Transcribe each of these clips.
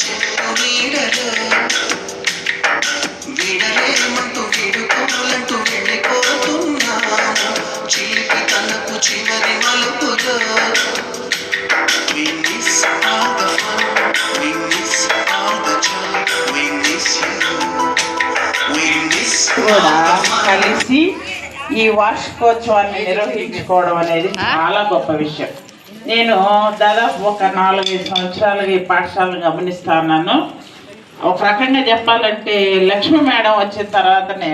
చెట్టు నీడలో విడలేమంటూ విడుకోలంటూ వెళ్ళిపోతున్నాము చిలిపి తనకు చివరి మలుపులో. We miss all the fun, we miss all the joy, we miss you, we miss all the fun. కలిసి ఈ వార్షికోత్సవాన్ని నిర్వహించుకోవడం అనేది చాలా గొప్ప విషయం. నేను దాదాపు ఒక 4-5 సంవత్సరాలుగా ఈ పాఠశాలను గమనిస్తున్నాను. ఒక రకంగా చెప్పాలంటే లక్ష్మీ మేడం వచ్చిన తర్వాతనే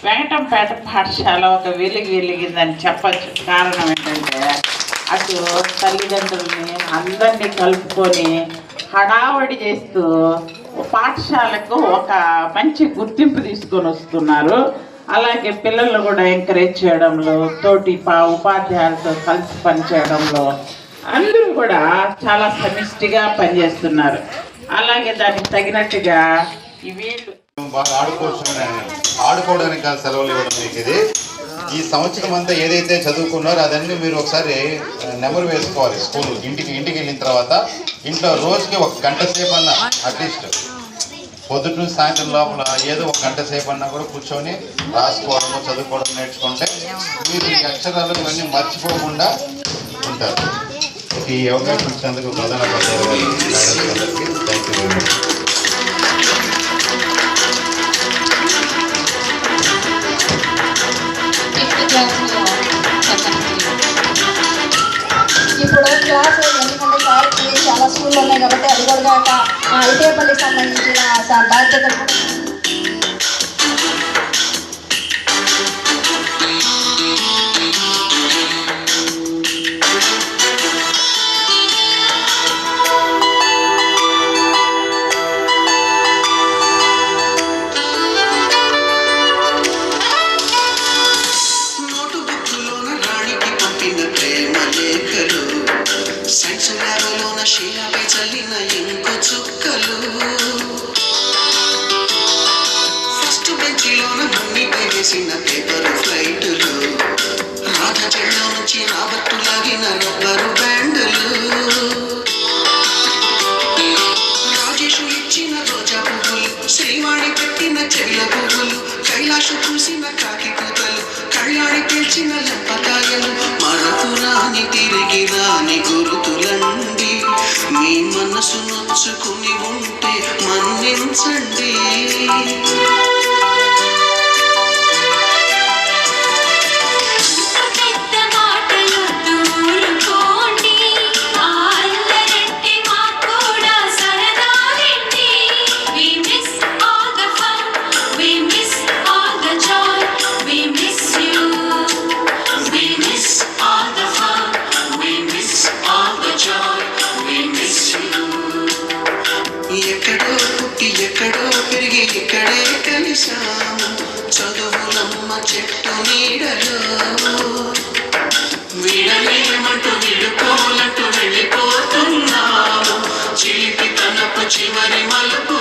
వెంకటంపేట పాఠశాల ఒక వెలిగిందని చెప్పచ్చు. కారణం ఏంటంటే అటు తల్లిదండ్రుల్ని అందరినీ కలుపుకొని హడావడి చేస్తూ పాఠశాలకు ఒక మంచి గుర్తింపు తీసుకొని వస్తున్నారు. అలాగే పిల్లలు కూడా ఎంకరేజ్ చేయడంలో, తోటి ఉపాధ్యాయులతో కలిసి పనిచేయడంలో అందరూ కూడా చాలా సమిష్టిగా పనిచేస్తున్నారు. అలాగే దానికి తగినట్టుగా వీళ్ళు బాగా ఆడుకోవడానికి కాదు సెలవులు ఇవ్వడం మీకు. ఇది ఈ సంవత్సరం అంతా ఏదైతే చదువుకున్నారో అదన్నీ మీరు ఒకసారి నెమరు వేసుకోవాలి. స్కూల్ ఇంటికి వెళ్ళిన తర్వాత ఇంట్లో రోజుకి 1 గంట సేపు అన్నా, అట్లీస్ట్ పొద్దుట నుంచి సాయంత్రం లోపల ఏదో 1 గంట సేపు అన్నా కూడా కూర్చొని రాసుకోవడము చదువుకోవడం నేర్చుకుంటే మీరు ఈ అక్షరాలు ఇవన్నీ మర్చిపోకుండా ఉంటారు. ఈ అవకాశం ఇచ్చినందుకు ప్రధానోపాధ్యాయులు అందరికీ థ్యాంక్ యూ వెరీ మచ్. ఇప్పుడు క్లాస్ ఎందుకంటే సార్కి చాలా స్కూల్లో ఉన్నాయి కాబట్టి అది కూడా ఇటేపల్లికి సంబంధించిన బాధ్యతలు కూడా శిలపై చల్లిన ఇంకో చుక్కలు ఫస్ట్ బెంచిలోన మున్నిపై వేసిన పేపర్ ఫ్లైట్లు రాధ చెళ్ళ నుంచి రాబట్టు లాగిన రబ్బరు బ్యాండులు రాజేషు ఇచ్చిన రోజా పువ్వులు శ్రీవాణి పెట్టిన చెల్ల పువ్వులు కైలాషు చూసిన కాకి కూతలు కళ్యాణి పిలిచిన లెంపకాయలు మరపురాని తిరిగి రాని గురుతులండి మీ మనసు నొచ్చుకుని ఉంటే మన్నించండి. ఎక్కడో పుట్టి ఎక్కడో పెరిగి ఇక్కడే కలిసాము చదువులమ్మ చెట్టు నీడలో విడలేమంటూ విడుకోలంటూ వెళ్ళిపోతున్నాము చిలిపి తనపు చివరి మలుపు